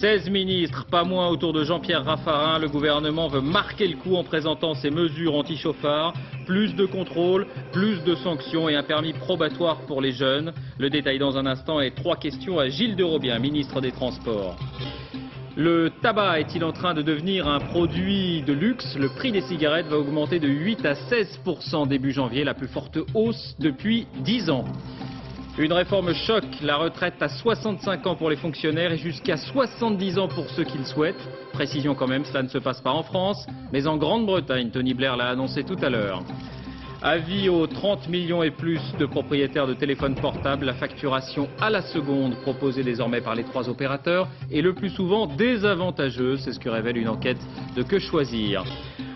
16 ministres, pas moins autour de Jean-Pierre Raffarin. Le gouvernement veut marquer le coup en présentant ses mesures anti-chauffards. Plus de contrôles, plus de sanctions et un permis probatoire pour les jeunes. Le détail dans un instant et 3 questions à Gilles de Robien, ministre des Transports. Le tabac est-il en train de devenir un produit de luxe? Le prix des cigarettes va augmenter de 8 à 16% début janvier, la plus forte hausse depuis 10 ans. Une réforme choc, la retraite à 65 ans pour les fonctionnaires et jusqu'à 70 ans pour ceux qui le souhaitent. Précision quand même, cela ne se passe pas en France, mais en Grande-Bretagne. Tony Blair l'a annoncé tout à l'heure. Avis aux 30 millions et plus de propriétaires de téléphones portables, la facturation à la seconde proposée désormais par les 3 opérateurs est le plus souvent désavantageuse, c'est ce que révèle une enquête de Que Choisir.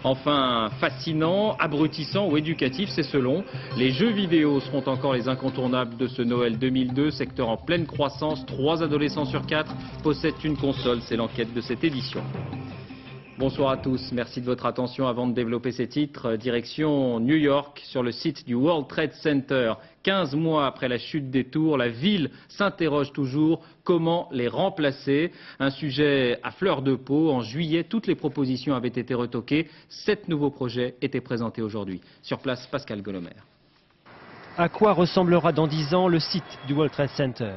Enfin, fascinant, abrutissant ou éducatif, c'est selon. Les jeux vidéo seront encore les incontournables de ce Noël 2002, secteur en pleine croissance. 3 adolescents sur 4 possèdent une console, c'est l'enquête de cette édition. Bonsoir à tous, merci de votre attention. Avant de développer ces titres, direction New York, sur le site du World Trade Center. 15 mois après la chute des tours, la ville s'interroge toujours comment les remplacer. Un sujet à fleur de peau. En juillet, toutes les propositions avaient été retoquées. 7 nouveaux projets étaient présentés aujourd'hui. Sur place, Pascal Golomer. À quoi ressemblera dans 10 ans le site du World Trade Center?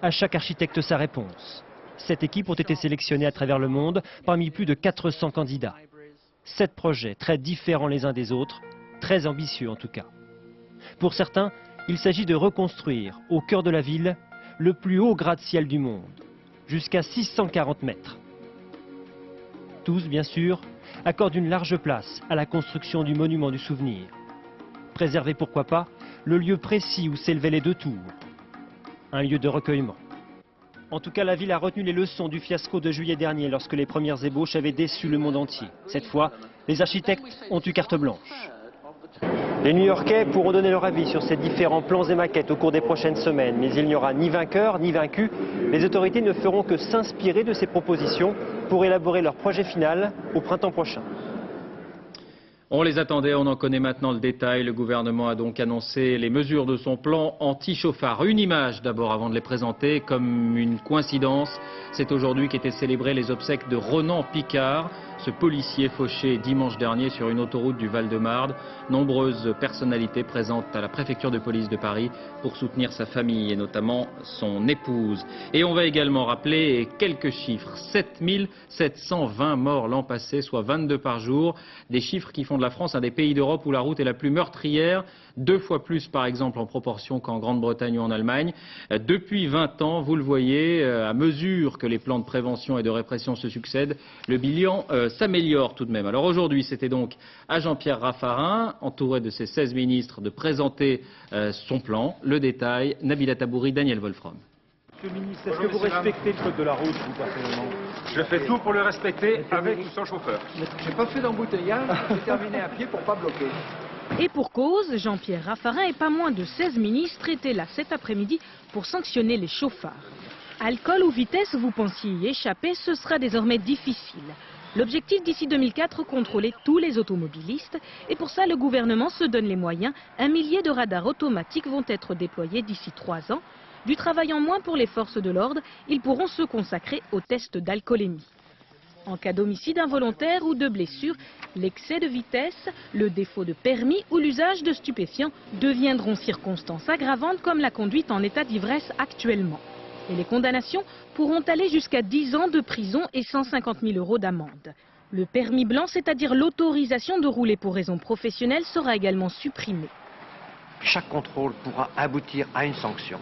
À chaque architecte sa réponse. 7 équipes ont été sélectionnées à travers le monde, parmi plus de 400 candidats. 7 projets très différents les uns des autres, très ambitieux en tout cas. Pour certains, il s'agit de reconstruire, au cœur de la ville, le plus haut gratte-ciel du monde, jusqu'à 640 mètres. Tous, bien sûr, accordent une large place à la construction du monument du souvenir. Préserver, pourquoi pas, le lieu précis où s'élevaient les 2 tours. Un lieu de recueillement. En tout cas, la ville a retenu les leçons du fiasco de juillet dernier lorsque les premières ébauches avaient déçu le monde entier. Cette fois, les architectes ont eu carte blanche. Les New-Yorkais pourront donner leur avis sur ces différents plans et maquettes au cours des prochaines semaines. Mais il n'y aura ni vainqueur ni vaincu. Les autorités ne feront que s'inspirer de ces propositions pour élaborer leur projet final au printemps prochain. On les attendait, on en connaît maintenant le détail. Le gouvernement a donc annoncé les mesures de son plan anti-chauffard. Une image d'abord avant de les présenter, comme une coïncidence. C'est aujourd'hui qu'étaient célébrées les obsèques de Ronan Picard, ce policier fauché dimanche dernier sur une autoroute du Val-de-Marne. Nombreuses personnalités présentes à la préfecture de police de Paris pour soutenir sa famille et notamment son épouse. Et on va également rappeler quelques chiffres. 7720 morts l'an passé, soit 22 par jour. Des chiffres qui font de la France un des pays d'Europe où la route est la plus meurtrière. 2 fois plus par exemple en proportion qu'en Grande-Bretagne ou en Allemagne. Depuis 20 ans, vous le voyez, à mesure que les plans de prévention et de répression se succèdent, le bilan s'améliore tout de même. Alors aujourd'hui, c'était donc à Jean-Pierre Raffarin, entouré de ses 16 ministres, de présenter son plan. Le détail, Nabila Tabouri, Daniel Wolfram. Monsieur le ministre, est-ce que vous respectez le code de la route, vous, personnellement? Je fais tout pour le respecter, avec ou sans chauffeur. J'ai pas fait d'embouteillage, j'ai terminé à pied pour pas bloquer. Et pour cause, Jean-Pierre Raffarin et pas moins de 16 ministres étaient là cet après-midi pour sanctionner les chauffards. Alcool ou vitesse, vous pensiez y échapper, ce sera désormais difficile. L'objectif d'ici 2004, contrôler tous les automobilistes. Et pour ça, le gouvernement se donne les moyens. 1 millier de radars automatiques vont être déployés d'ici 3 ans. Du travail en moins pour les forces de l'ordre, ils pourront se consacrer aux tests d'alcoolémie. En cas d'homicide involontaire ou de blessure, l'excès de vitesse, le défaut de permis ou l'usage de stupéfiants deviendront circonstances aggravantes comme la conduite en état d'ivresse actuellement. Et les condamnations pourront aller jusqu'à 10 ans de prison et 150 000 € d'amende. Le permis blanc, c'est-à-dire l'autorisation de rouler pour raison professionnelle, sera également supprimé. Chaque contrôle pourra aboutir à une sanction.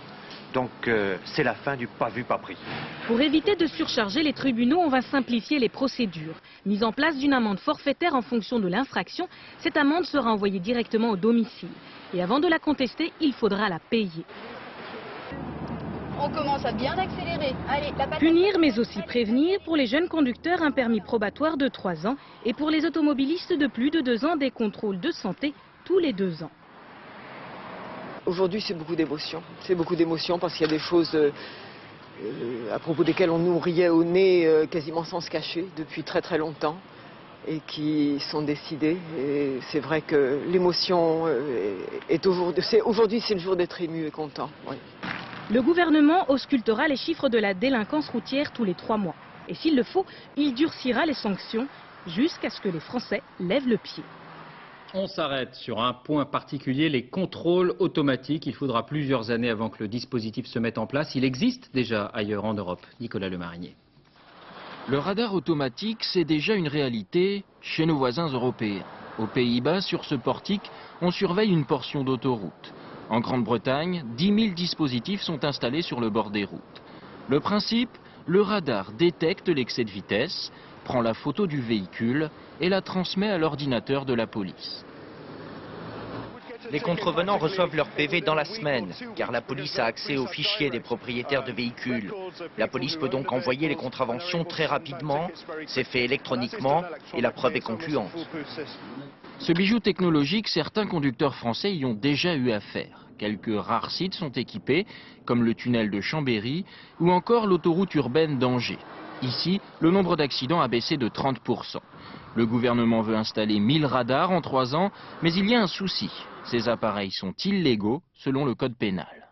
Donc c'est la fin du pas vu, pas pris. Pour éviter de surcharger les tribunaux, on va simplifier les procédures. Mise en place d'une amende forfaitaire en fonction de l'infraction, cette amende sera envoyée directement au domicile. Et avant de la contester, il faudra la payer. On commence à bien accélérer. Allez, la patate. Punir mais aussi prévenir. Pour les jeunes conducteurs, un permis probatoire de 3 ans. Et pour les automobilistes de plus de 2 ans, des contrôles de santé tous les 2 ans. Aujourd'hui, c'est beaucoup d'émotions. C'est beaucoup d'émotions parce qu'il y a des choses à propos desquelles on nous riait au nez quasiment sans se cacher depuis très très longtemps et qui sont décidées. Et c'est vrai que l'émotion est aujourd'hui, c'est le jour d'être ému et content. Oui. Le gouvernement auscultera les chiffres de la délinquance routière tous les 3 mois. Et s'il le faut, il durcira les sanctions jusqu'à ce que les Français lèvent le pied. On s'arrête sur un point particulier, les contrôles automatiques. Il faudra plusieurs années avant que le dispositif se mette en place. Il existe déjà ailleurs en Europe. Nicolas Lemarinier. Le radar automatique, c'est déjà une réalité chez nos voisins européens. Aux Pays-Bas, sur ce portique, on surveille une portion d'autoroute. En Grande-Bretagne, 10 000 dispositifs sont installés sur le bord des routes. Le principe, le radar détecte l'excès de vitesse, prend la photo du véhicule et la transmet à l'ordinateur de la police. Les contrevenants reçoivent leur PV dans la semaine, car la police a accès aux fichiers des propriétaires de véhicules. La police peut donc envoyer les contraventions très rapidement, c'est fait électroniquement et la preuve est concluante. Ce bijou technologique, certains conducteurs français y ont déjà eu affaire. Quelques rares sites sont équipés, comme le tunnel de Chambéry ou encore l'autoroute urbaine d'Angers. Ici, le nombre d'accidents a baissé de 30%. Le gouvernement veut installer 1000 radars en 3 ans, mais il y a un souci. Ces appareils sont illégaux selon le code pénal.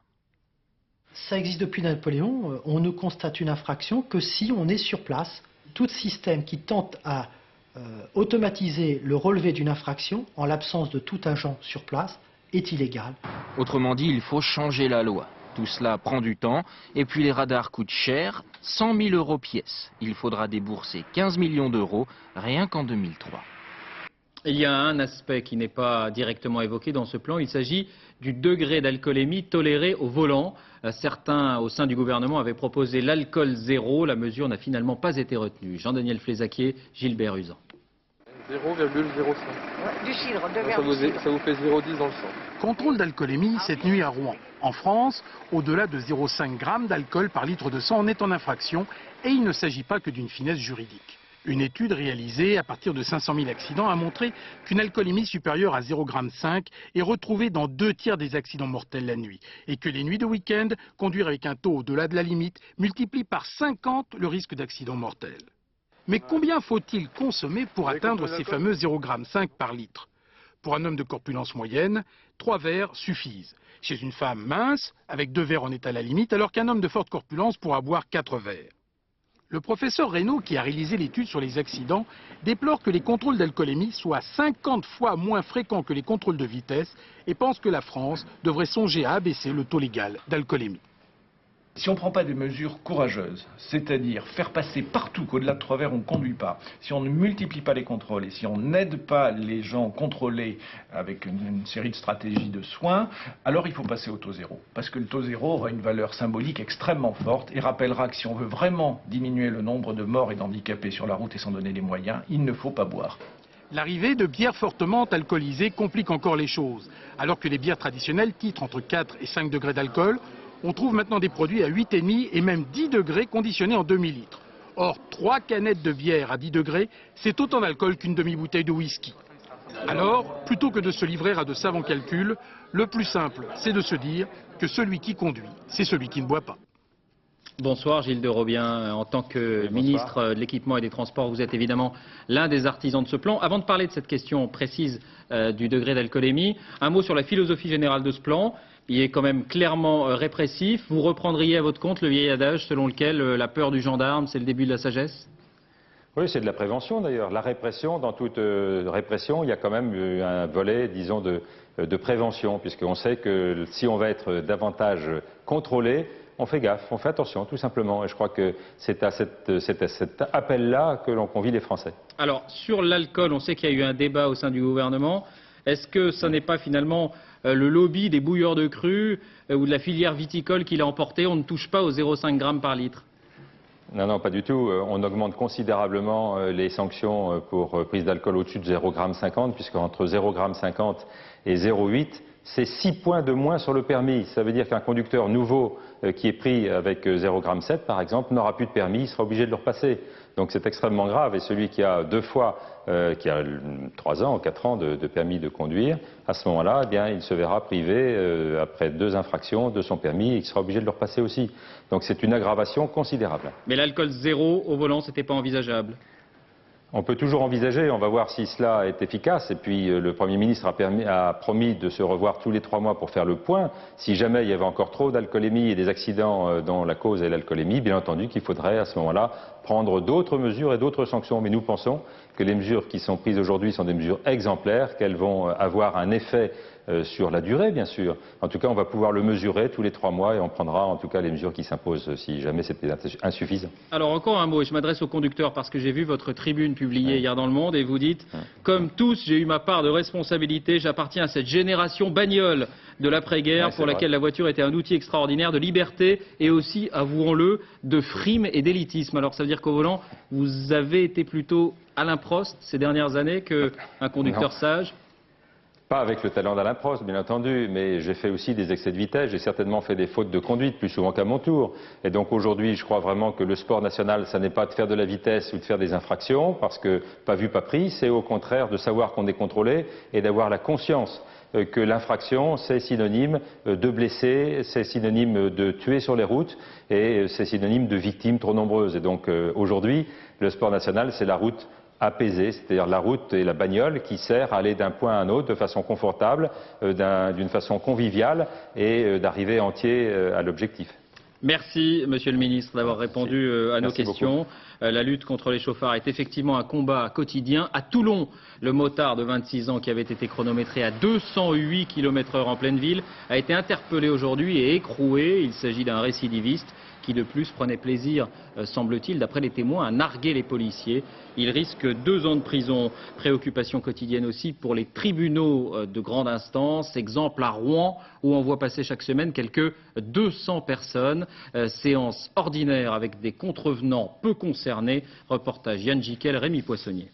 Ça existe depuis Napoléon. On ne constate une infraction que si on est sur place. Tout système qui tente à automatiser le relevé d'une infraction en l'absence de tout agent sur place est illégal. Autrement dit, il faut changer la loi. Tout cela prend du temps et puis les radars coûtent cher, 100 000 € pièce. Il faudra débourser 15 millions d'euros rien qu'en 2003. Il y a un aspect qui n'est pas directement évoqué dans ce plan. Il s'agit du degré d'alcoolémie toléré au volant. Certains au sein du gouvernement avaient proposé l'alcool zéro. La mesure n'a finalement pas été retenue. Jean-Daniel Flézaquier, Gilbert Usan. 0,05. Du cidre, 2 verres de cidre. Ça vous fait 0,10 dans le sang. Contrôle d'alcoolémie cette nuit à Rouen. En France, au-delà de 0,5 g d'alcool par litre de sang, on est en infraction et il ne s'agit pas que d'une finesse juridique. Une étude réalisée à partir de 500 000 accidents a montré qu'une alcoolémie supérieure à 0,5 g est retrouvée dans 2/3 des accidents mortels la nuit et que les nuits de week-end, conduire avec un taux au-delà de la limite, multiplie par 50 le risque d'accident mortel. Mais combien faut-il consommer pour atteindre ces fameux 0,5 g par litre? Pour un homme de corpulence moyenne, 3 verres suffisent. Chez une femme mince, avec 2 verres on est à la limite, alors qu'un homme de forte corpulence pourra boire 4 verres. Le professeur Reynaud, qui a réalisé l'étude sur les accidents, déplore que les contrôles d'alcoolémie soient 50 fois moins fréquents que les contrôles de vitesse et pense que la France devrait songer à abaisser le taux légal d'alcoolémie. Si on ne prend pas des mesures courageuses, c'est-à-dire faire passer partout qu'au-delà de 3 verres on ne conduit pas, si on ne multiplie pas les contrôles et si on n'aide pas les gens contrôlés avec une série de stratégies de soins, alors il faut passer au taux zéro. Parce que le taux zéro aura une valeur symbolique extrêmement forte et rappellera que si on veut vraiment diminuer le nombre de morts et d'handicapés sur la route et s'en donner les moyens, il ne faut pas boire. L'arrivée de bières fortement alcoolisées complique encore les choses. Alors que les bières traditionnelles titrent entre 4 et 5 degrés d'alcool, on trouve maintenant des produits à 8,5 et même 10 degrés conditionnés en demi-litre. Or, 3 canettes de bière à 10 degrés, c'est autant d'alcool qu'une demi-bouteille de whisky. Alors, plutôt que de se livrer à de savants calculs, le plus simple, c'est de se dire que celui qui conduit, c'est celui qui ne boit pas. Bonsoir Gilles de Robien. En tant que ministre de l'Équipement et des Transports, vous êtes évidemment l'un des artisans de ce plan. Avant de parler de cette question précise du degré d'alcoolémie, un mot sur la philosophie générale de ce plan. Il est quand même clairement répressif. Vous reprendriez à votre compte le vieil adage selon lequel la peur du gendarme, c'est le début de la sagesse? Oui, c'est de la prévention d'ailleurs. La répression, dans toute répression, il y a quand même un volet, disons, de prévention, puisqu'on sait que si on va être davantage contrôlé, on fait gaffe, on fait attention, tout simplement. Et je crois que c'est à cet appel-là que l'on convie les Français. Alors, sur l'alcool, on sait qu'il y a eu un débat au sein du gouvernement. Est-ce que ce n'est pas finalement le lobby des bouilleurs de cru ou de la filière viticole qui l'a emporté? On ne touche pas aux 0,5 g par litre. Non, non, pas du tout. On augmente considérablement les sanctions pour prise d'alcool au-dessus de 0,50 g, puisqu'entre 0,50 g et 0,8 g, c'est 6 points de moins sur le permis. Ça veut dire qu'un conducteur nouveau qui est pris avec 0,7 g par exemple n'aura plus de permis, il sera obligé de le repasser. Donc c'est extrêmement grave et celui qui a 2 fois, qui a 3 ans ou 4 ans de permis de conduire, à ce moment-là, eh bien, il se verra privé après 2 infractions de son permis et il sera obligé de le repasser aussi. Donc c'est une aggravation considérable. Mais l'alcool zéro au volant, c'était pas envisageable? On peut toujours envisager, on va voir si cela est efficace. Et puis le Premier ministre a promis de se revoir tous les 3 mois pour faire le point. Si jamais il y avait encore trop d'alcoolémie et des accidents dont la cause est l'alcoolémie, bien entendu qu'il faudrait à ce moment-là prendre d'autres mesures et d'autres sanctions. Mais nous pensons que les mesures qui sont prises aujourd'hui sont des mesures exemplaires, qu'elles vont avoir un effet sur la durée, bien sûr. En tout cas, on va pouvoir le mesurer tous les 3 mois et on prendra en tout cas les mesures qui s'imposent si jamais c'était insuffisant. Alors encore un mot, et je m'adresse au conducteur parce que j'ai vu votre tribune publiée hier dans Le Monde et vous dites « Comme tous, j'ai eu ma part de responsabilité, j'appartiens à cette génération bagnole de l'après-guerre pour laquelle la voiture était un outil extraordinaire de liberté et aussi, avouons-le, de frime et d'élitisme. » Alors ça veut dire qu'au volant, vous avez été plutôt Alain Prost ces dernières années qu'un conducteur sage? Pas avec le talent d'Alain Prost, bien entendu, mais j'ai fait aussi des excès de vitesse, j'ai certainement fait des fautes de conduite, plus souvent qu'à mon tour. Et donc aujourd'hui, je crois vraiment que le sport national, ça n'est pas de faire de la vitesse ou de faire des infractions, parce que pas vu, pas pris, c'est au contraire de savoir qu'on est contrôlé et d'avoir la conscience que l'infraction, c'est synonyme de blessés, c'est synonyme de tués sur les routes et c'est synonyme de victimes trop nombreuses. Et donc aujourd'hui, le sport national, c'est la route apaisée, c'est-à-dire la route et la bagnole qui sert à aller d'un point à un autre de façon confortable, d'une façon conviviale et d'arriver entier à l'objectif. Merci, Monsieur le Ministre, d'avoir répondu à nos questions. La lutte contre les chauffards est effectivement un combat quotidien. À Toulon, le motard de 26 ans qui avait été chronométré à 208 km/h en pleine ville a été interpellé aujourd'hui et écroué. Il s'agit d'un récidiviste qui de plus prenait plaisir, semble-t-il, d'après les témoins, à narguer les policiers. Il risque 2 ans de prison. Préoccupation quotidienne aussi pour les tribunaux de grande instance. Exemple à Rouen, où on voit passer chaque semaine quelques 200 personnes. Séance ordinaire avec des contrevenants peu concernés. Reportage Yann Jiquel, Rémi Poissonnier.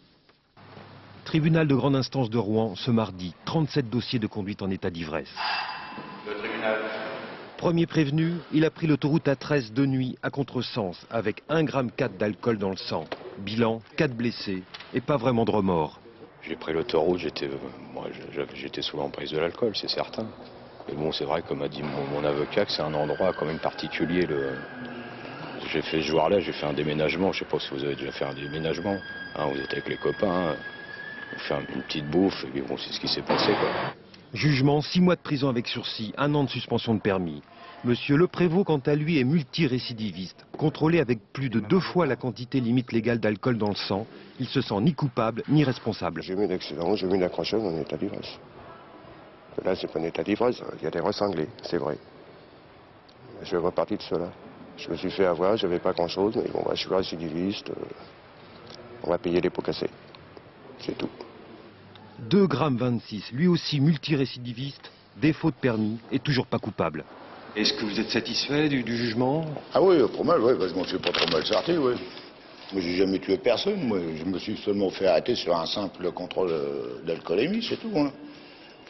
Tribunal de grande instance de Rouen, ce mardi, 37 dossiers de conduite en état d'ivresse. Le tribunal. Premier prévenu, il a pris l'autoroute A13 de nuit à contresens avec 1,4 g d'alcool dans le sang. Bilan, 4 blessés et pas vraiment de remords. J'ai pris l'autoroute, j'étais souvent en prise de l'alcool, c'est certain. Mais bon, c'est vrai, comme a dit mon avocat, que c'est un endroit quand même particulier. J'ai fait ce jour-là, j'ai fait un déménagement. Je ne sais pas si vous avez déjà fait un déménagement. Hein, vous êtes avec les copains, hein, on fait une petite bouffe, et puis bon, c'est ce qui s'est passé, quoi. Jugement, 6 mois de prison avec sursis, 1 an de suspension de permis. Monsieur Le Prévost, quant à lui, est multirécidiviste. Contrôlé avec plus de 2 fois la quantité limite légale d'alcool dans le sang, il se sent ni coupable ni responsable. J'ai eu un accident, j'ai eu une accrocheuse en état d'ivresse. Là, c'est pas un état d'ivresse, il y a des ressanglés, c'est vrai. Je fais pas partie de cela. Je me suis fait avoir, j'avais pas grand-chose, mais bon, je suis récidiviste. On va payer les pots cassés. C'est tout. 2,26 g, lui aussi multirécidiviste, défaut de permis et toujours pas coupable. Est-ce que vous êtes satisfait du jugement? Ah oui, pas mal, oui, parce que je ne suis pas trop mal sorti, oui. Mais j'ai jamais tué personne, moi. Je me suis seulement fait arrêter sur un simple contrôle d'alcoolémie, c'est tout. Hein.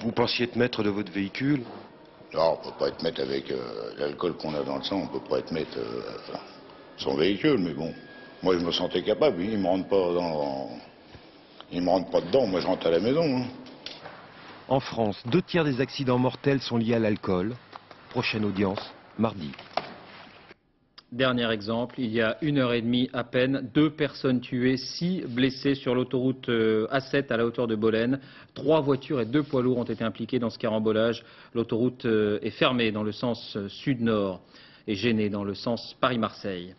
Vous pensiez être maître de votre véhicule? Non, on ne peut pas être maître avec l'alcool qu'on a dans le sang, on ne peut pas être maître son véhicule, mais bon. Moi, je me sentais capable, ils ne me rentrent pas ils me rentrent pas dedans, moi je rentre à la maison. Hein. En France, 2 tiers des accidents mortels sont liés à l'alcool. Prochaine audience, mardi. Dernier exemple, il y a 1h30 à peine, 2 personnes tuées, 6 blessées sur l'autoroute A7 à la hauteur de Bolène. 3 voitures et 2 poids lourds ont été impliqués dans ce carambolage. L'autoroute est fermée dans le sens sud-nord et gênée dans le sens Paris-Marseille.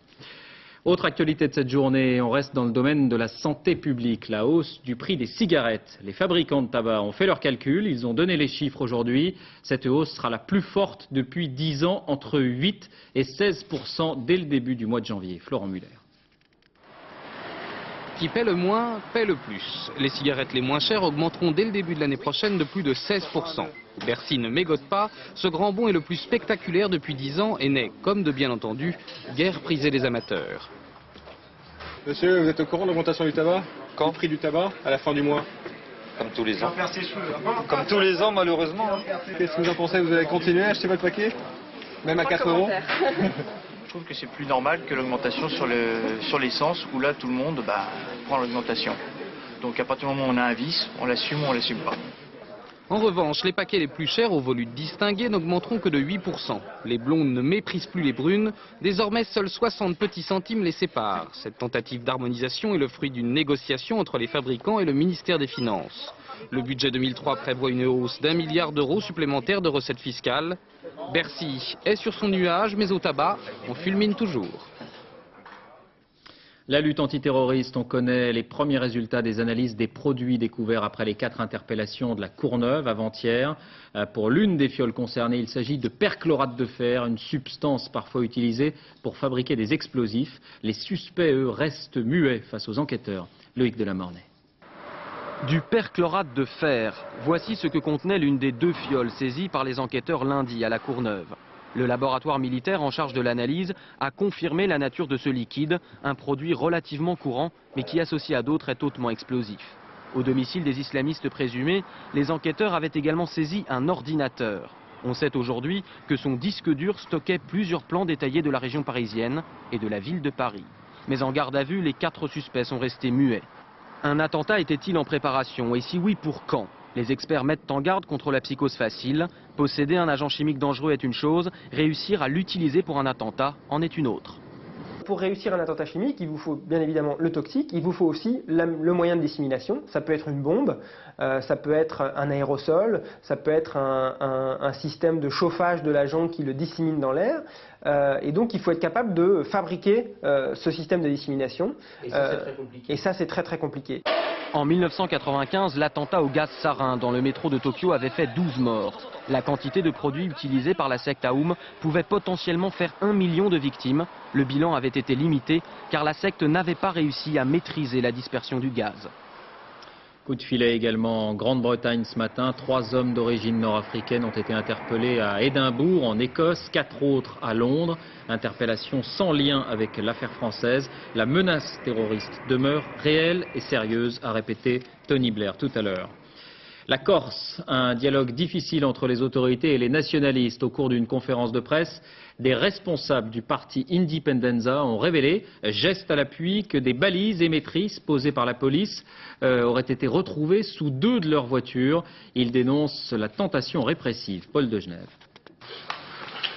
Autre actualité de cette journée, on reste dans le domaine de la santé publique, la hausse du prix des cigarettes. Les fabricants de tabac ont fait leurs calculs, ils ont donné les chiffres aujourd'hui. Cette hausse sera la plus forte depuis 10 ans, entre 8 et 16% dès le début du mois de janvier. Florent Muller. Qui paie le moins, paie le plus. Les cigarettes les moins chères augmenteront dès le début de l'année prochaine de plus de 16%. Bercy ne mégote pas, ce grand bond est le plus spectaculaire depuis 10 ans et n'est, comme de bien entendu, guère prisé des amateurs. Monsieur, vous êtes au courant de l'augmentation du tabac? Quand? Du prix du tabac à la fin du mois? Comme tous les ans. Comme tous les ans, malheureusement. Qu'est-ce que vous en pensez? Vous allez continuer à acheter votre paquet? Même à 4 €? Je trouve que c'est plus normal que l'augmentation sur l'essence, où là tout le monde prend l'augmentation. Donc à partir du moment où on a un vice, on l'assume ou on l'assume pas. En revanche, les paquets les plus chers aux volutes distingués n'augmenteront que de 8%. Les blondes ne méprisent plus les brunes. Désormais, seuls 60 petits centimes les séparent. Cette tentative d'harmonisation est le fruit d'une négociation entre les fabricants et le ministère des Finances. Le budget 2003 prévoit une hausse d'1 milliard d'euros supplémentaires de recettes fiscales. Bercy est sur son nuage, mais au tabac, on fulmine toujours. La lutte antiterroriste, on connaît les premiers résultats des analyses des produits découverts après les 4 interpellations de la Courneuve avant-hier. Pour l'une des fioles concernées, il s'agit de perchlorate de fer, une substance parfois utilisée pour fabriquer des explosifs. Les suspects, eux, restent muets face aux enquêteurs. Loïc Delamornay. Du perchlorate de fer, voici ce que contenait l'une des 2 fioles saisies par les enquêteurs lundi à la Courneuve. Le laboratoire militaire en charge de l'analyse a confirmé la nature de ce liquide, un produit relativement courant mais qui associé à d'autres est hautement explosif. Au domicile des islamistes présumés, les enquêteurs avaient également saisi un ordinateur. On sait aujourd'hui que son disque dur stockait plusieurs plans détaillés de la région parisienne et de la ville de Paris. Mais en garde à vue, les 4 suspects sont restés muets. Un attentat était-il en préparation et si oui, pour quand ? Les experts mettent en garde contre la psychose facile. Posséder un agent chimique dangereux est une chose, réussir à l'utiliser pour un attentat en est une autre. Pour réussir un attentat chimique, il vous faut bien évidemment le toxique, il vous faut aussi le moyen de dissémination. Ça peut être une bombe, ça peut être un aérosol, ça peut être un système de chauffage de l'agent qui le dissémine dans l'air. Et donc il faut être capable de fabriquer ce système de dissémination. Et ça c'est très compliqué. En 1995, l'attentat au gaz sarin dans le métro de Tokyo avait fait 12 morts. La quantité de produits utilisés par la secte Aoum pouvait potentiellement faire 1 million de victimes. Le bilan avait été limité car la secte n'avait pas réussi à maîtriser la dispersion du gaz. Coup de filet également en Grande-Bretagne ce matin. 3 hommes d'origine nord-africaine ont été interpellés à Édimbourg, en Écosse, 4 autres à Londres. Interpellation sans lien avec l'affaire française. La menace terroriste demeure réelle et sérieuse, a répété Tony Blair tout à l'heure. La Corse, un dialogue difficile entre les autorités et les nationalistes. Au cours d'une conférence de presse, des responsables du parti Indipendenza ont révélé, geste à l'appui, que des balises émettrices posées par la police auraient été retrouvées sous 2 de leurs voitures. Ils dénoncent la tentation répressive. Paul de Genève.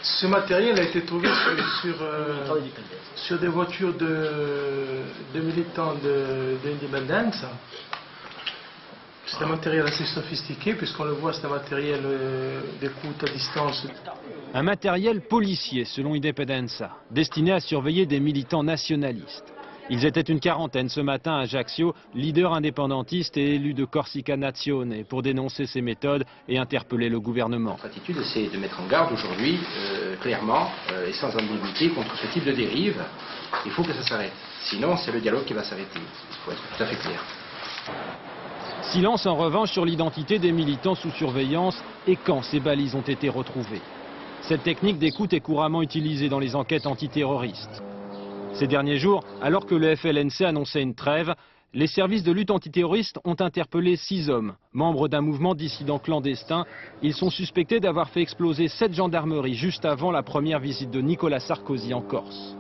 Ce matériel a été trouvé sur des voitures de militants d'Indipendenza. C'est un matériel assez sophistiqué, puisqu'on le voit, c'est un matériel d'écoute à distance. Un matériel policier, selon Indipendenza, destiné à surveiller des militants nationalistes. Ils étaient une quarantaine ce matin à Ajaccio, leader indépendantiste et élu de Corsica Nazione, pour dénoncer ces méthodes et interpeller le gouvernement. Notre attitude, c'est de mettre en garde aujourd'hui, clairement et sans ambiguïté, contre ce type de dérive. Il faut que ça s'arrête. Sinon, c'est le dialogue qui va s'arrêter. Il faut être tout à fait clair. Silence en revanche sur l'identité des militants sous surveillance et quand ces balises ont été retrouvées. Cette technique d'écoute est couramment utilisée dans les enquêtes antiterroristes. Ces derniers jours, alors que le FLNC annonçait une trêve, les services de lutte antiterroriste ont interpellé 6 hommes, membres d'un mouvement dissident clandestin. Ils sont suspectés d'avoir fait exploser 7 gendarmeries juste avant la première visite de Nicolas Sarkozy en Corse.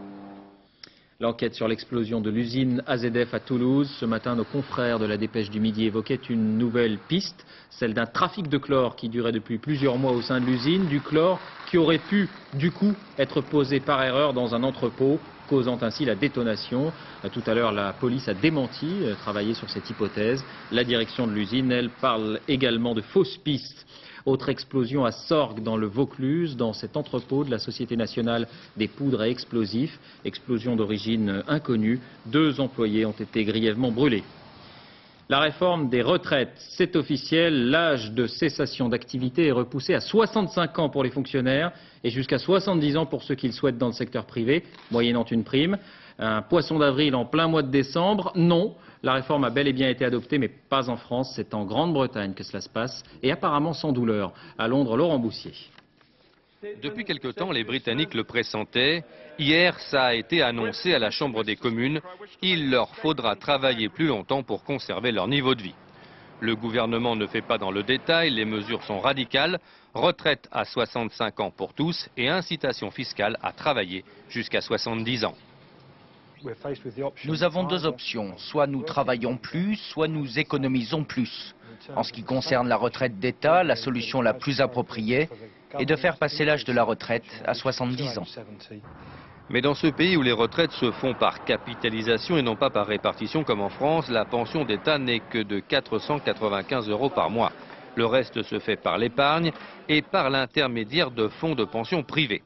L'enquête sur l'explosion de l'usine AZF à Toulouse. Ce matin, nos confrères de la Dépêche du Midi évoquaient une nouvelle piste, celle d'un trafic de chlore qui durait depuis plusieurs mois au sein de l'usine. Du chlore qui aurait pu, du coup, être posé par erreur dans un entrepôt, causant ainsi la détonation. Tout à l'heure, la police a démenti, travaillé sur cette hypothèse. La direction de l'usine, elle, parle également de fausses pistes. Autre explosion à Sorgues dans le Vaucluse, dans cet entrepôt de la Société nationale des poudres à explosifs. Explosion d'origine inconnue. 2 employés ont été grièvement brûlés. La réforme des retraites, c'est officiel. L'âge de cessation d'activité est repoussé à 65 ans pour les fonctionnaires et jusqu'à 70 ans pour ceux qui le souhaitent dans le secteur privé, moyennant une prime. Un poisson d'avril en plein mois de décembre? Non. La réforme a bel et bien été adoptée, mais pas en France. C'est en Grande-Bretagne que cela se passe, et apparemment sans douleur. À Londres, Laurent Boussier. Depuis quelque temps, les Britanniques le pressentaient. Hier, ça a été annoncé à la Chambre des communes. Il leur faudra travailler plus longtemps pour conserver leur niveau de vie. Le gouvernement ne fait pas dans le détail, les mesures sont radicales. Retraite à 65 ans pour tous et incitation fiscale à travailler jusqu'à 70 ans. Nous avons 2 options, soit nous travaillons plus, soit nous économisons plus. En ce qui concerne la retraite d'État, la solution la plus appropriée est de faire passer l'âge de la retraite à 70 ans. Mais dans ce pays où les retraites se font par capitalisation et non pas par répartition comme en France, la pension d'État n'est que de 495 € par mois. Le reste se fait par l'épargne et par l'intermédiaire de fonds de pension privés.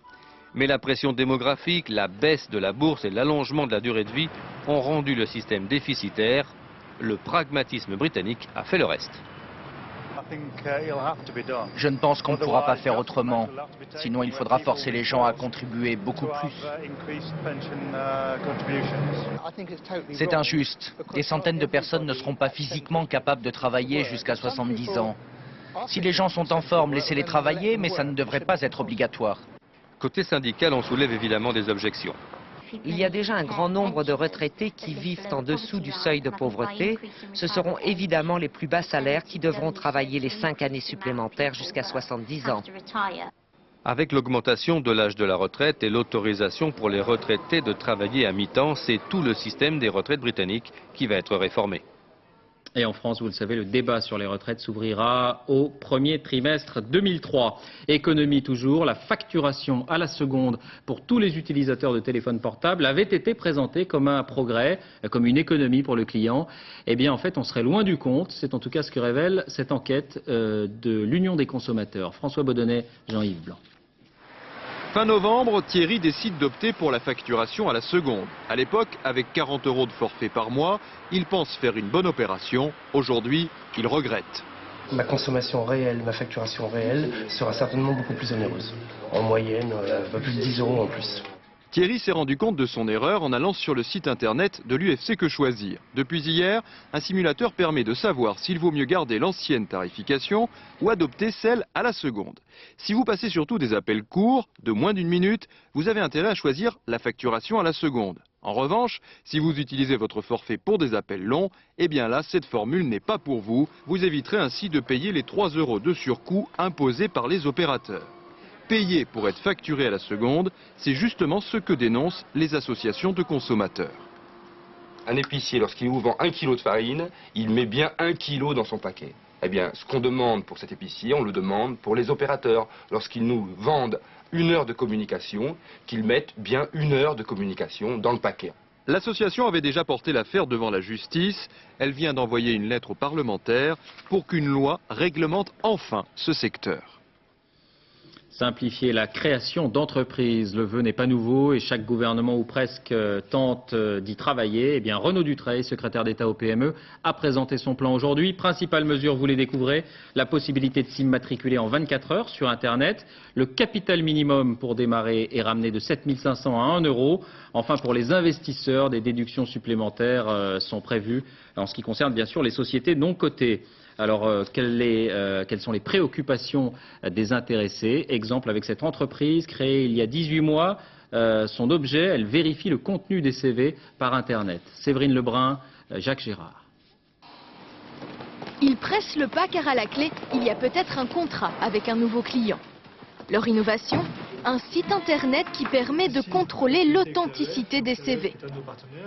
Mais la pression démographique, la baisse de la bourse et l'allongement de la durée de vie ont rendu le système déficitaire. Le pragmatisme britannique a fait le reste. Je ne pense qu'on ne pourra pas faire autrement. Sinon, il faudra forcer les gens à contribuer beaucoup plus. C'est injuste. Des centaines de personnes ne seront pas physiquement capables de travailler jusqu'à 70 ans. Si les gens sont en forme, laissez-les travailler, mais ça ne devrait pas être obligatoire. Côté syndical, on soulève évidemment des objections. Il y a déjà un grand nombre de retraités qui vivent en dessous du seuil de pauvreté. Ce seront évidemment les plus bas salaires qui devront travailler les 5 années supplémentaires jusqu'à 70 ans. Avec l'augmentation de l'âge de la retraite et l'autorisation pour les retraités de travailler à mi-temps, c'est tout le système des retraites britanniques qui va être réformé. Et en France, vous le savez, le débat sur les retraites s'ouvrira au premier trimestre 2003. Économie toujours, la facturation à la seconde pour tous les utilisateurs de téléphones portables avait été présentée comme un progrès, comme une économie pour le client. Eh bien, en fait, on serait loin du compte. C'est en tout cas ce que révèle cette enquête de l'Union des consommateurs. François Baudonnet, Jean-Yves Blanc. Fin novembre, Thierry décide d'opter pour la facturation à la seconde. À l'époque, avec 40 € de forfait par mois, il pense faire une bonne opération. Aujourd'hui, il regrette. Ma consommation réelle, ma facturation réelle sera certainement beaucoup plus onéreuse. En moyenne, plus de 10 € en plus. Thierry s'est rendu compte de son erreur en allant sur le site internet de l'UFC Que Choisir. Depuis hier, un simulateur permet de savoir s'il vaut mieux garder l'ancienne tarification ou adopter celle à la seconde. Si vous passez surtout des appels courts, de moins d'1 minute, vous avez intérêt à choisir la facturation à la seconde. En revanche, si vous utilisez votre forfait pour des appels longs, eh bien là, cette formule n'est pas pour vous. Vous éviterez ainsi de payer les 3 € de surcoût imposés par les opérateurs. Payer pour être facturé à la seconde, c'est justement ce que dénoncent les associations de consommateurs. Un épicier, lorsqu'il vous vend 1 kg de farine, il met bien 1 kg dans son paquet. Eh bien, ce qu'on demande pour cet épicier, on le demande pour les opérateurs. Lorsqu'ils nous vendent 1 heure de communication, qu'ils mettent bien 1 heure de communication dans le paquet. L'association avait déjà porté l'affaire devant la justice. Elle vient d'envoyer une lettre aux parlementaires pour qu'une loi réglemente enfin ce secteur. Simplifier la création d'entreprises, le vœu n'est pas nouveau et chaque gouvernement ou presque tente d'y travailler. Eh bien, Renaud Dutreil, secrétaire d'État au PME, a présenté son plan aujourd'hui. Principale mesure, vous les découvrez, la possibilité de s'immatriculer en 24 heures sur Internet. Le capital minimum pour démarrer est ramené de 7 500 à 1 €. Enfin, pour les investisseurs, des déductions supplémentaires sont prévues en ce qui concerne bien sûr les sociétés non cotées. Alors, quelles sont les préoccupations des intéressés? Exemple avec cette entreprise créée il y a 18 mois. Son objet, elle vérifie le contenu des CV par Internet. Séverine Lebrun, Jacques Gérard. Ils pressent le pas car à la clé, il y a peut-être un contrat avec un nouveau client. Leur innovation, un site internet qui permet de contrôler l'authenticité des CV.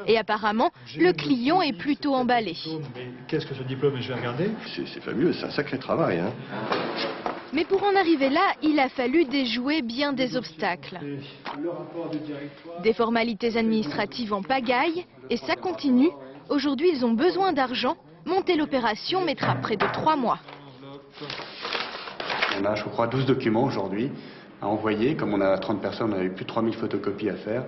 Et apparemment, le client est plutôt emballé. Qu'est-ce que ce diplôme? Je vais regarder. C'est fabuleux, c'est un sacré travail. Hein. Mais pour en arriver là, il a fallu déjouer bien des obstacles. Des formalités administratives en pagaille, et ça continue. Aujourd'hui, ils ont besoin d'argent. Monter l'opération mettra près de 3 mois. On a, je crois, 12 documents aujourd'hui à envoyer. Comme on a 30 personnes, on a eu plus de 3000 photocopies à faire.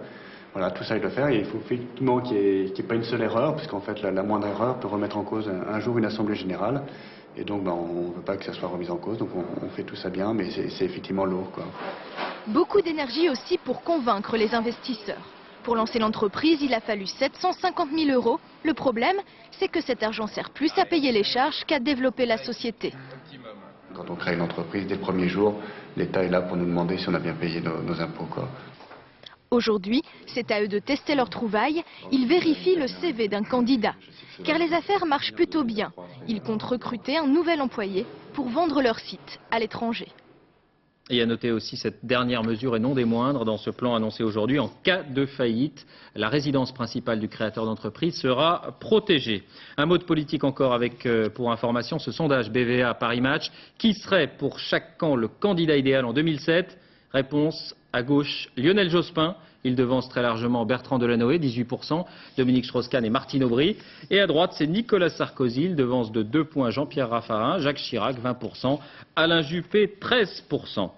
Voilà, tout ça, il doit faire. Et il faut effectivement qu'il n'y ait pas une seule erreur, parce qu'en fait, la moindre erreur peut remettre en cause un jour une assemblée générale. Et donc, on ne veut pas que ça soit remis en cause. Donc, on fait tout ça bien, mais c'est effectivement lourd, quoi. Beaucoup d'énergie aussi pour convaincre les investisseurs. Pour lancer l'entreprise, il a fallu 750 000 €. Le problème, c'est que cet argent sert plus à payer les charges qu'à développer la société. Quand on crée une entreprise, dès le premier jour, l'État est là pour nous demander si on a bien payé nos impôts, quoi. Aujourd'hui, c'est à eux de tester leurs trouvailles. Ils vérifient le CV d'un candidat. Car les affaires marchent plutôt bien. Ils comptent recruter un nouvel employé pour vendre leur site à l'étranger. Et à noter aussi cette dernière mesure et non des moindres dans ce plan annoncé aujourd'hui. En cas de faillite, la résidence principale du créateur d'entreprise sera protégée. Un mot de politique encore avec, pour information, ce sondage BVA Paris Match. Qui serait pour chaque camp le candidat idéal en 2007? Réponse à gauche, Lionel Jospin. Il devance très largement Bertrand Delanoë, 18%, Dominique Strauss-Kahn et Martine Aubry. Et à droite, c'est Nicolas Sarkozy. Il devance de 2 points Jean-Pierre Raffarin, Jacques Chirac, 20%, Alain Juppé, 13%.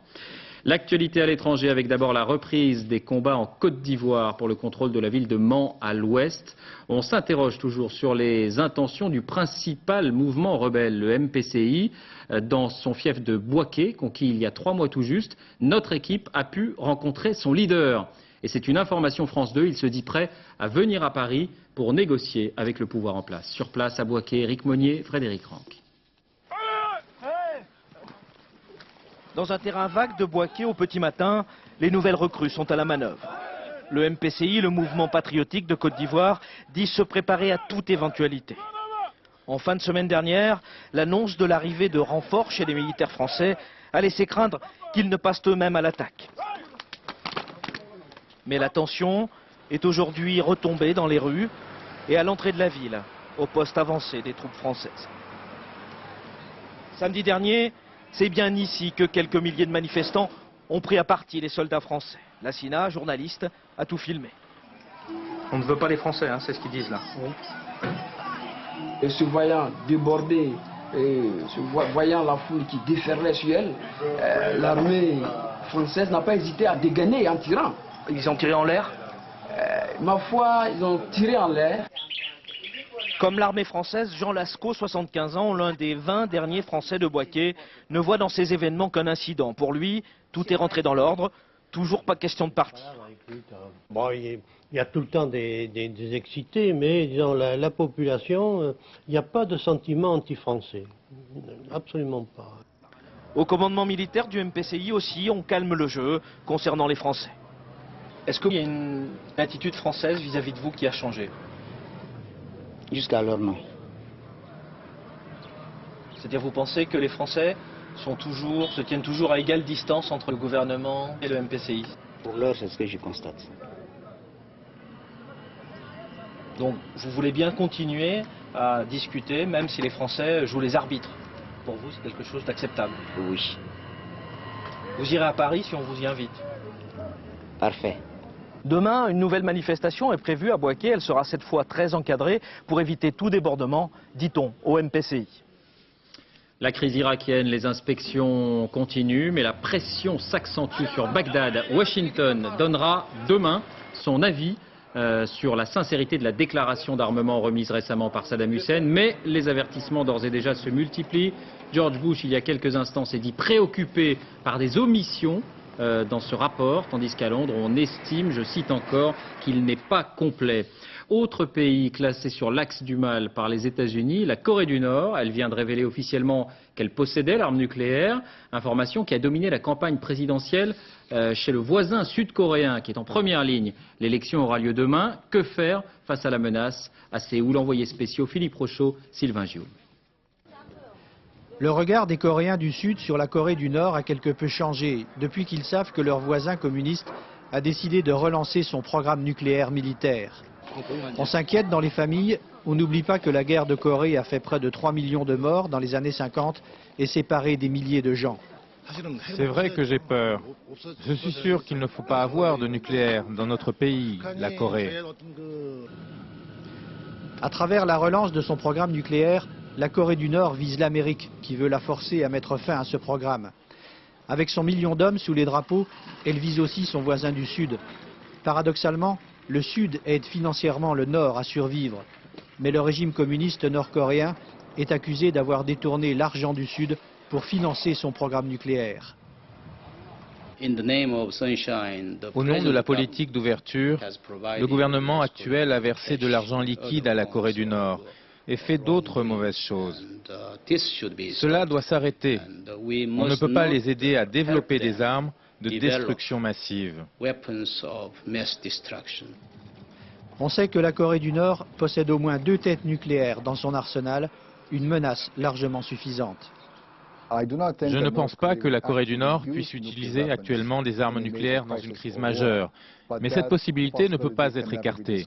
L'actualité à l'étranger avec d'abord la reprise des combats en Côte d'Ivoire pour le contrôle de la ville de Mans à l'ouest. On s'interroge toujours sur les intentions du principal mouvement rebelle, le MPCI, dans son fief de Bouaké, conquis il y a 3 mois tout juste. Notre équipe a pu rencontrer son leader. Et c'est une information France 2, il se dit prêt à venir à Paris pour négocier avec le pouvoir en place. Sur place à Bouaké, Éric Monnier, Frédéric Ranck. Dans un terrain vague de Bouaké au petit matin, les nouvelles recrues sont à la manœuvre. Le MPCI, le mouvement patriotique de Côte d'Ivoire, dit se préparer à toute éventualité. En fin de semaine dernière, l'annonce de l'arrivée de renforts chez les militaires français a laissé craindre qu'ils ne passent eux-mêmes à l'attaque. Mais la tension est aujourd'hui retombée dans les rues et à l'entrée de la ville, au poste avancé des troupes françaises. Samedi dernier, c'est bien ici que quelques milliers de manifestants ont pris à partie les soldats français. La SINA, journaliste, a tout filmé. On ne veut pas les Français, hein, c'est ce qu'ils disent là. Oui. Et se voyant débordée, voyant la foule qui déferlait sur elle, l'armée française n'a pas hésité à dégainer en tirant. Ils ont tiré en l'air? Ma foi, ils ont tiré en l'air. Comme l'armée française, Jean Lascaux, 75 ans, l'un des 20 derniers Français de Bouaké, ne voit dans ces événements qu'un incident. Pour lui, tout est rentré dans l'ordre, toujours pas question de parti. Bon, il y a tout le temps des excités, mais disons, la population, il n'y a pas de sentiment anti-français. Absolument pas. Au commandement militaire du MPCI aussi, on calme le jeu concernant les Français. Est-ce qu'il y a une attitude française vis-à-vis de vous qui a changé? Jusqu'alors, non. C'est-à-dire vous pensez que les Français se tiennent toujours à égale distance entre le gouvernement et le MPCI? Pour l'heure, c'est ce que je constate. Donc vous voulez bien continuer à discuter, même si les Français jouent les arbitres. Pour vous, c'est quelque chose d'acceptable? Oui. Vous irez à Paris si on vous y invite? Parfait. Demain, une nouvelle manifestation est prévue à Bouaké. Elle sera cette fois très encadrée pour éviter tout débordement, dit-on, au MPCI. La crise irakienne, les inspections continuent, mais la pression s'accentue sur Bagdad. Washington donnera demain son avis sur la sincérité de la déclaration d'armement remise récemment par Saddam Hussein, mais les avertissements d'ores et déjà se multiplient. George Bush, il y a quelques instants, s'est dit préoccupé par des omissions dans ce rapport, tandis qu'à Londres, on estime, je cite encore, qu'il n'est pas complet. Autre pays classé sur l'axe du mal par les États-Unis, la Corée du Nord. Elle vient de révéler officiellement qu'elle possédait l'arme nucléaire, information qui a dominé la campagne présidentielle chez le voisin sud-coréen qui est en première ligne. L'élection aura lieu demain. Que faire face à la menace? À Séoul, envoyés spéciaux Philippe Rochaud, Sylvain Gioul. Le regard des Coréens du Sud sur la Corée du Nord a quelque peu changé depuis qu'ils savent que leur voisin communiste a décidé de relancer son programme nucléaire militaire. On s'inquiète dans les familles, on n'oublie pas que la guerre de Corée a fait près de 3 millions de morts dans les années 50 et séparé des milliers de gens. C'est vrai que j'ai peur. Je suis sûr qu'il ne faut pas avoir de nucléaire dans notre pays, la Corée. À travers la relance de son programme nucléaire, la Corée du Nord vise l'Amérique, qui veut la forcer à mettre fin à ce programme. Avec son million d'hommes sous les drapeaux, elle vise aussi son voisin du Sud. Paradoxalement, le Sud aide financièrement le Nord à survivre. Mais le régime communiste nord-coréen est accusé d'avoir détourné l'argent du Sud pour financer son programme nucléaire. Au nom de la politique d'ouverture, le gouvernement actuel a versé de l'argent liquide à la Corée du Nord et fait d'autres mauvaises choses. Cela doit s'arrêter. On ne peut pas les aider à développer des armes de destruction massive. On sait que la Corée du Nord possède au moins 2 têtes nucléaires dans son arsenal, une menace largement suffisante. Je ne pense pas que la Corée du Nord puisse utiliser actuellement des armes nucléaires dans une crise majeure, mais cette possibilité ne peut pas être écartée.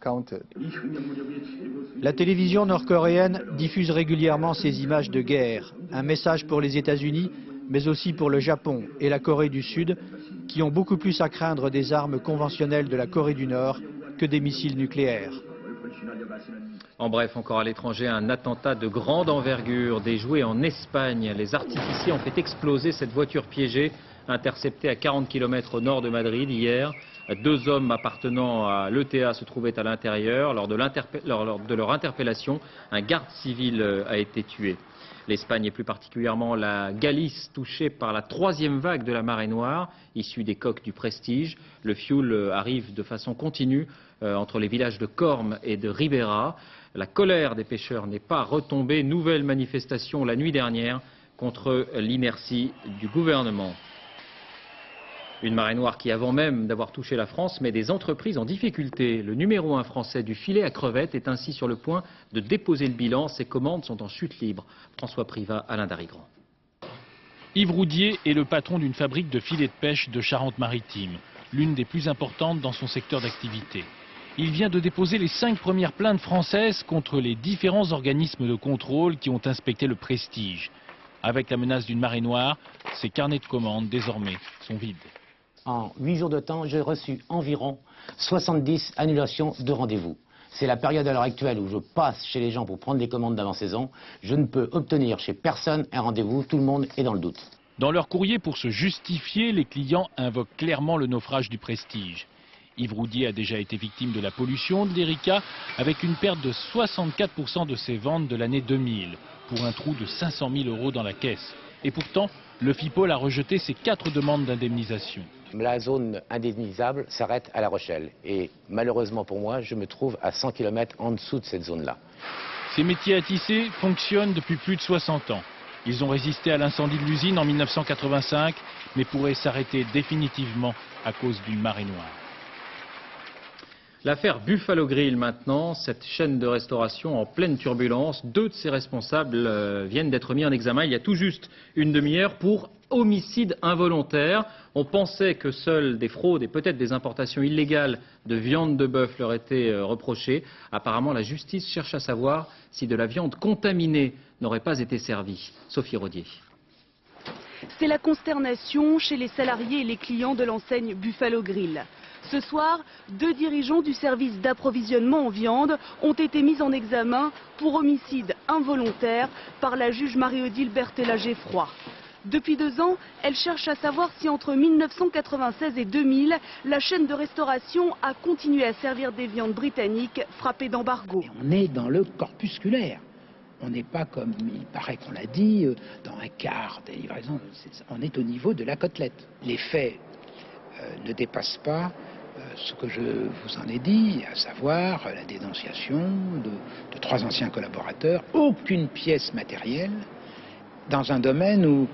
La télévision nord-coréenne diffuse régulièrement ces images de guerre, un message pour les États-Unis, mais aussi pour le Japon et la Corée du Sud, qui ont beaucoup plus à craindre des armes conventionnelles de la Corée du Nord que des missiles nucléaires. En bref, encore à l'étranger, un attentat de grande envergure déjoué en Espagne. Les artificiers ont fait exploser cette voiture piégée, interceptée à 40 km au nord de Madrid hier. 2 hommes appartenant à l'ETA se trouvaient à l'intérieur. Lors de leur interpellation, un garde civil a été tué. L'Espagne et plus particulièrement la Galice touchée par la 3e vague de la marée noire, issue des coques du Prestige. Le fioul arrive de façon continue entre les villages de Corme et de Ribera. La colère des pêcheurs n'est pas retombée. Nouvelle manifestation la nuit dernière contre l'inertie du gouvernement. Une marée noire qui, avant même d'avoir touché la France, met des entreprises en difficulté. Le numéro 1 français du filet à crevettes est ainsi sur le point de déposer le bilan. Ses commandes sont en chute libre. François Privat, Alain Darigrand. Yves Roudier est le patron d'une fabrique de filets de pêche de Charente-Maritime, l'une des plus importantes dans son secteur d'activité. Il vient de déposer les 5 premières plaintes françaises contre les différents organismes de contrôle qui ont inspecté le Prestige. Avec la menace d'une marée noire, ses carnets de commandes désormais sont vides. En 8 jours de temps, j'ai reçu environ 70 annulations de rendez-vous. C'est la période à l'heure actuelle où je passe chez les gens pour prendre des commandes d'avant-saison. Je ne peux obtenir chez personne un rendez-vous, tout le monde est dans le doute. Dans leur courrier, pour se justifier, les clients invoquent clairement le naufrage du Prestige. Yves Roudier a déjà été victime de la pollution de l'Erika, avec une perte de 64% de ses ventes de l'année 2000, pour un trou de 500 000 € dans la caisse. Et pourtant, le FIPOL a rejeté ses 4 demandes d'indemnisation. La zone indemnisable s'arrête à La Rochelle. Et malheureusement pour moi, je me trouve à 100 km en dessous de cette zone-là. Ces métiers à tisser fonctionnent depuis plus de 60 ans. Ils ont résisté à l'incendie de l'usine en 1985, mais pourraient s'arrêter définitivement à cause d'une marée noire. L'affaire Buffalo Grill maintenant, cette chaîne de restauration en pleine turbulence. 2 de ses responsables viennent d'être mis en examen il y a tout juste une demi-heure pour homicide involontaire. On pensait que seules des fraudes et peut-être des importations illégales de viande de bœuf leur étaient reprochées. Apparemment, la justice cherche à savoir si de la viande contaminée n'aurait pas été servie. Sophie Rodier. C'est la consternation chez les salariés et les clients de l'enseigne Buffalo Grill. Ce soir, 2 dirigeants du service d'approvisionnement en viande ont été mis en examen pour homicide involontaire par la juge Marie-Odile Berthella-Geffroy. Depuis 2 ans, elle cherche à savoir si entre 1996 et 2000, la chaîne de restauration a continué à servir des viandes britanniques frappées d'embargo. On est dans le corpusculaire. On n'est pas comme, il paraît qu'on l'a dit, dans un quart des livraisons. On est au niveau de la côtelette. Les faits ne dépassent pas ce que je vous en ai dit, à savoir la dénonciation de 3 anciens collaborateurs, aucune pièce matérielle, dans un domaine où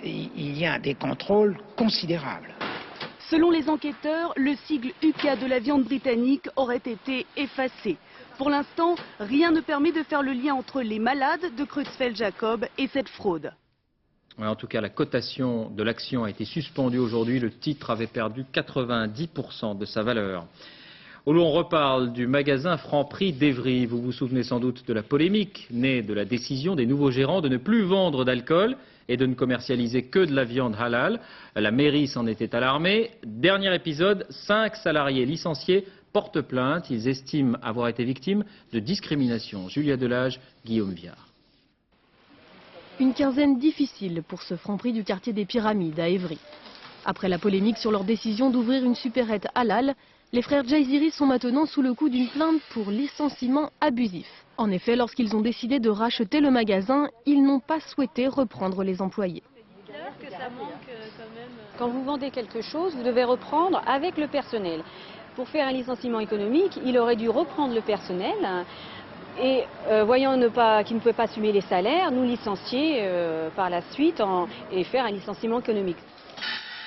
il y a des contrôles considérables. Selon les enquêteurs, le sigle UK de la viande britannique aurait été effacé. Pour l'instant, rien ne permet de faire le lien entre les malades de Creutzfeldt-Jacob et cette fraude. En tout cas, la cotation de l'action a été suspendue aujourd'hui. Le titre avait perdu 90% de sa valeur. Où l'on reparle du magasin Franprix d'Evry. Vous vous souvenez sans doute de la polémique née de la décision des nouveaux gérants de ne plus vendre d'alcool et de ne commercialiser que de la viande halal. La mairie s'en était alarmée. Dernier épisode, 5 salariés licenciés portent plainte. Ils estiment avoir été victimes de discrimination. Julia Delage, Guillaume Viard. Une quinzaine difficile pour ce Franprix du quartier des Pyramides à Évry. Après la polémique sur leur décision d'ouvrir une supérette halal, les frères Jaiziri sont maintenant sous le coup d'une plainte pour licenciement abusif. En effet, lorsqu'ils ont décidé de racheter le magasin, ils n'ont pas souhaité reprendre les employés. Quand vous vendez quelque chose, vous devez reprendre avec le personnel. Pour faire un licenciement économique, il aurait dû reprendre le personnel. Et voyant qu'il ne pouvait pas assumer les salaires, nous licencier par la suite et faire un licenciement économique.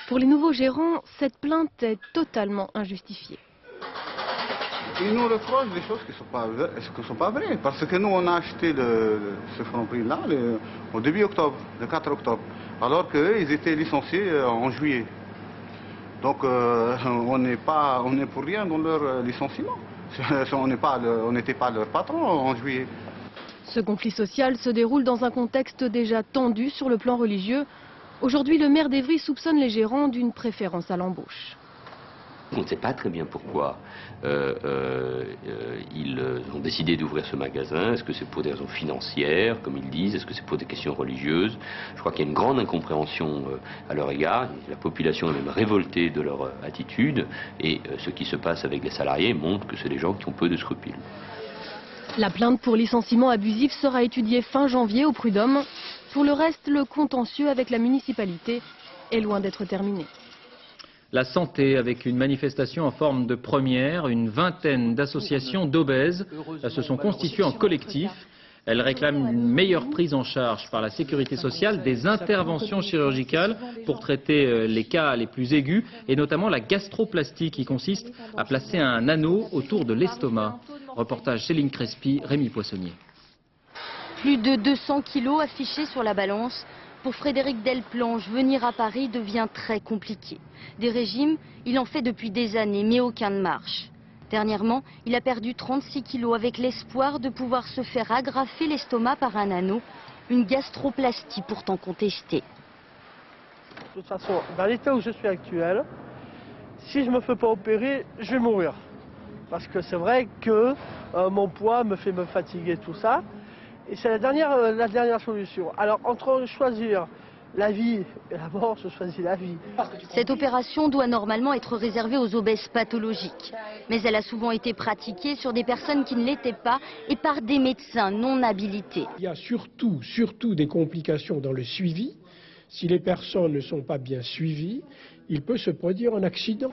Pour les nouveaux gérants, cette plainte est totalement injustifiée. Ils nous reprochent des choses qui ne sont pas vraies. Parce que nous, on a acheté ce Franprix-là au début octobre, le 4 octobre. Alors qu'eux, ils étaient licenciés en juillet. Donc on n'est pour rien dans leur licenciement. On n'était pas leur patron en juillet. Ce conflit social se déroule dans un contexte déjà tendu sur le plan religieux. Aujourd'hui, le maire d'Évry soupçonne les gérants d'une préférence à l'embauche. On ne sait pas très bien pourquoi ils ont décidé d'ouvrir ce magasin. Est-ce que c'est pour des raisons financières, comme ils disent? Est-ce que c'est pour des questions religieuses? Je crois qu'il y a une grande incompréhension à leur égard. La population est même révoltée de leur attitude. Et ce qui se passe avec les salariés montre que c'est des gens qui ont peu de scrupules. La plainte pour licenciement abusif sera étudiée fin janvier au prud'homme. Pour le reste, le contentieux avec la municipalité est loin d'être terminé. La santé avec une manifestation en forme de première. Une vingtaine d'associations d'obèses se sont constituées en collectif. Elles réclament une meilleure prise en charge par la sécurité sociale des interventions chirurgicales pour traiter les cas les plus aigus et notamment la gastroplastie qui consiste à placer un anneau autour de l'estomac. Reportage Céline Crespi, Rémi Poissonnier. Plus de 200 kilos affichés sur la balance. Pour Frédéric Delplanche, venir à Paris devient très compliqué. Des régimes, il en fait depuis des années, mais aucun ne marche. Dernièrement, il a perdu 36 kilos avec l'espoir de pouvoir se faire agrafer l'estomac par un anneau, une gastroplastie pourtant contestée. De toute façon, dans l'état où je suis actuel, si je ne me fais pas opérer, je vais mourir. Parce que c'est vrai que mon poids me fait me fatiguer, tout ça. Et c'est la dernière solution. Alors, entre choisir la vie et la mort, je choisis la vie. Cette opération doit normalement être réservée aux obèses pathologiques. Mais elle a souvent été pratiquée sur des personnes qui ne l'étaient pas et par des médecins non habilités. Il y a surtout des complications dans le suivi. Si les personnes ne sont pas bien suivies, il peut se produire un accident.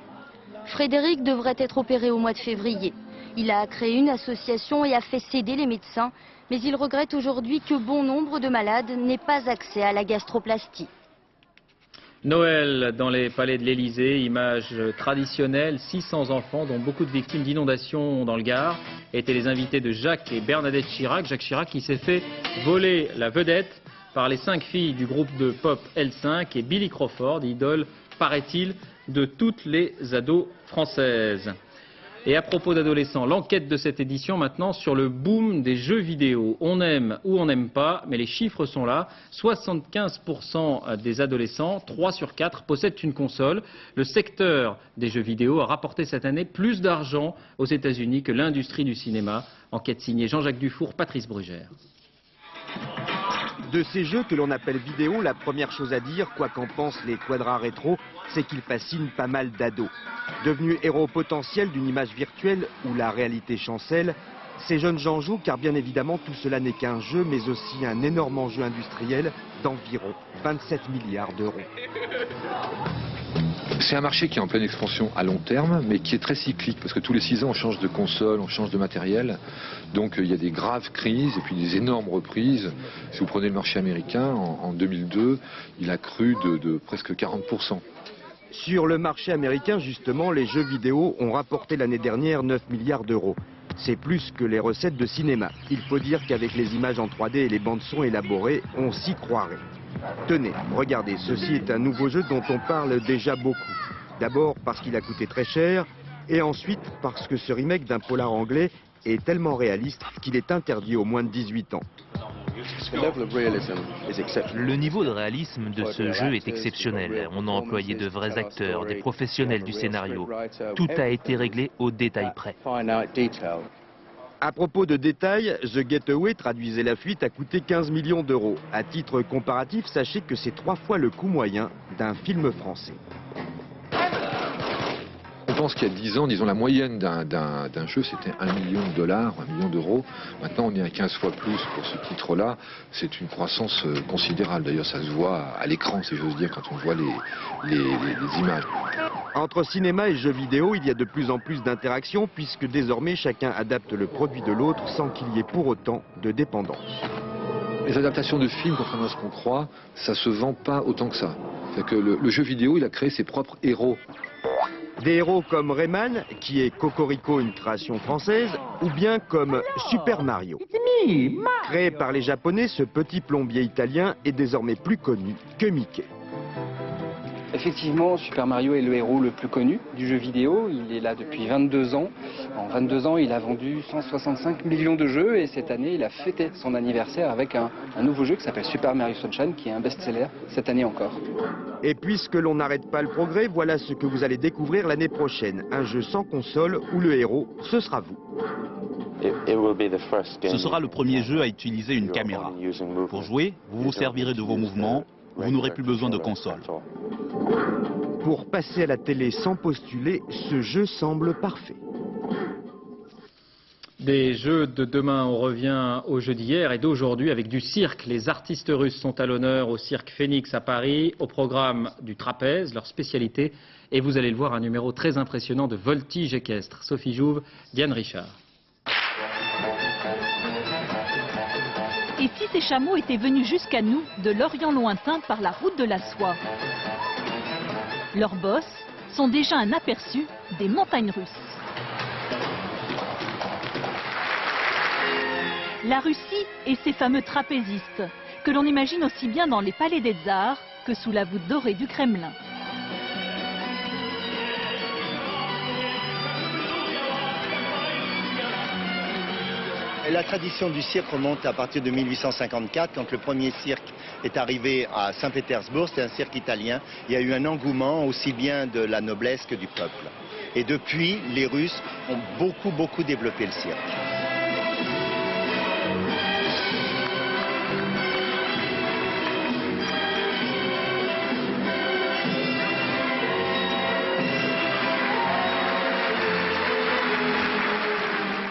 Frédéric devrait être opéré au mois de février. Il a créé une association et a fait céder les médecins. Mais il regrette aujourd'hui que bon nombre de malades n'aient pas accès à la gastroplastie. Noël dans les palais de l'Élysée, image traditionnelle, 600 enfants dont beaucoup de victimes d'inondations dans le Gard étaient les invités de Jacques et Bernadette Chirac. Jacques Chirac qui s'est fait voler la vedette par les 5 filles du groupe de pop L5 et Billy Crawford, idole, paraît-il, de toutes les ados françaises. Et à propos d'adolescents, l'enquête de cette édition maintenant sur le boom des jeux vidéo. On aime ou on n'aime pas, mais les chiffres sont là. 75% des adolescents, 3 sur 4, possèdent une console. Le secteur des jeux vidéo a rapporté cette année plus d'argent aux États-Unis que l'industrie du cinéma. Enquête signée Jean-Jacques Dufour, Patrice Brugère. De ces jeux que l'on appelle vidéo, la première chose à dire, quoi qu'en pensent les quadras rétro, c'est qu'ils fascinent pas mal d'ados. Devenus héros potentiels d'une image virtuelle où la réalité chancelle, ces jeunes gens jouent car bien évidemment tout cela n'est qu'un jeu mais aussi un énorme enjeu industriel d'environ 27 milliards d'euros. C'est un marché qui est en pleine expansion à long terme, mais qui est très cyclique, parce que tous les 6 ans, on change de console, on change de matériel. Donc il y a des graves crises et puis des énormes reprises. Si vous prenez le marché américain, en 2002, il a cru de presque 40%. Sur le marché américain, justement, les jeux vidéo ont rapporté l'année dernière 9 milliards d'euros. C'est plus que les recettes de cinéma. Il faut dire qu'avec les images en 3D et les bandes-son élaborées, on s'y croirait. Tenez, regardez, ceci est un nouveau jeu dont on parle déjà beaucoup. D'abord parce qu'il a coûté très cher, et ensuite parce que ce remake d'un polar anglais est tellement réaliste qu'il est interdit aux moins de 18 ans. Le niveau de réalisme de ce jeu est exceptionnel. On a employé de vrais acteurs, des professionnels du scénario. Tout a été réglé au détail près. À propos de détails, The Getaway, traduisez la fuite, a coûté 15 millions d'euros. À titre comparatif, sachez que c'est 3 fois le coût moyen d'un film français. On pense qu'il y a 10 ans, disons, la moyenne d'un jeu, c'était $1 million, $1 million d'euros. Maintenant, on est à 15 fois plus pour ce titre-là. C'est une croissance considérable. D'ailleurs, ça se voit à l'écran, si j'ose dire, quand on voit les images. Entre cinéma et jeux vidéo, il y a de plus en plus d'interactions, puisque désormais, chacun adapte le produit de l'autre sans qu'il y ait pour autant de dépendance. Les adaptations de films, contrairement à ce qu'on croit, ça se vend pas autant que ça. C'est que le jeu vidéo, il a créé ses propres héros. Des héros comme Rayman, qui est Cocorico, une création française, ou bien comme Super Mario. Créé par les Japonais, ce petit plombier italien est désormais plus connu que Mickey. Effectivement, Super Mario est le héros le plus connu du jeu vidéo. Il est là depuis 22 ans. En 22 ans, il a vendu 165 millions de jeux et cette année, il a fêté son anniversaire avec un nouveau jeu qui s'appelle Super Mario Sunshine, qui est un best-seller cette année encore. Et puisque l'on n'arrête pas le progrès, voilà ce que vous allez découvrir l'année prochaine. Un jeu sans console où le héros, ce sera vous. Ce sera le premier jeu à utiliser une caméra. Pour jouer, vous vous servirez de vos mouvements, vous n'aurez plus besoin de console. Pour passer à la télé sans postuler, ce jeu semble parfait. Des jeux de demain, on revient aux jeux d'hier et d'aujourd'hui avec du cirque. Les artistes russes sont à l'honneur au cirque Phoenix à Paris, au programme du trapèze, leur spécialité. Et vous allez le voir, un numéro très impressionnant de voltige équestre. Sophie Jouve, Diane Richard. Et si ces chameaux étaient venus jusqu'à nous, de l'Orient lointain par la route de la soie? Leurs bosses sont déjà un aperçu des montagnes russes. La Russie et ses fameux trapézistes, que l'on imagine aussi bien dans les palais des tsars que sous la voûte dorée du Kremlin. La tradition du cirque remonte à partir de 1854, quand le premier cirque est arrivé à Saint-Pétersbourg. C'était un cirque italien. Il y a eu un engouement aussi bien de la noblesse que du peuple. Et depuis, les Russes ont beaucoup développé le cirque.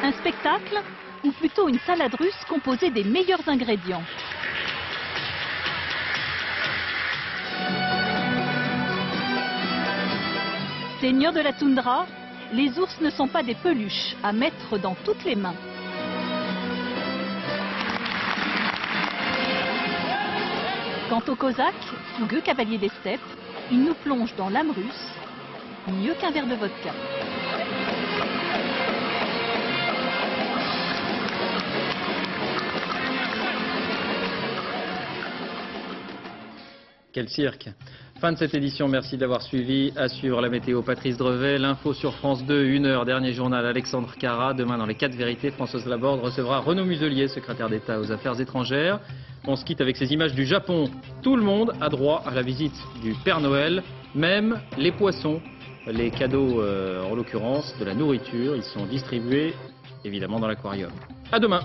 Un spectacle ou plutôt une salade russe composée des meilleurs ingrédients. Seigneurs de la toundra, les ours ne sont pas des peluches à mettre dans toutes les mains. Quant aux Cosaques, fougueux cavaliers des steppes, ils nous plongent dans l'âme russe, mieux qu'un verre de vodka. Quel cirque! Fin de cette édition, merci d'avoir suivi. À suivre la météo, Patrice Drevet. L'info sur France 2, 1h, dernier journal, Alexandre Cara. Demain, dans les 4 vérités, Françoise Laborde recevra Renaud Muselier, secrétaire d'État aux Affaires étrangères. On se quitte avec ces images du Japon. Tout le monde a droit à la visite du Père Noël, même les poissons. Les cadeaux, en l'occurrence, de la nourriture, ils sont distribués, évidemment, dans l'aquarium. À demain!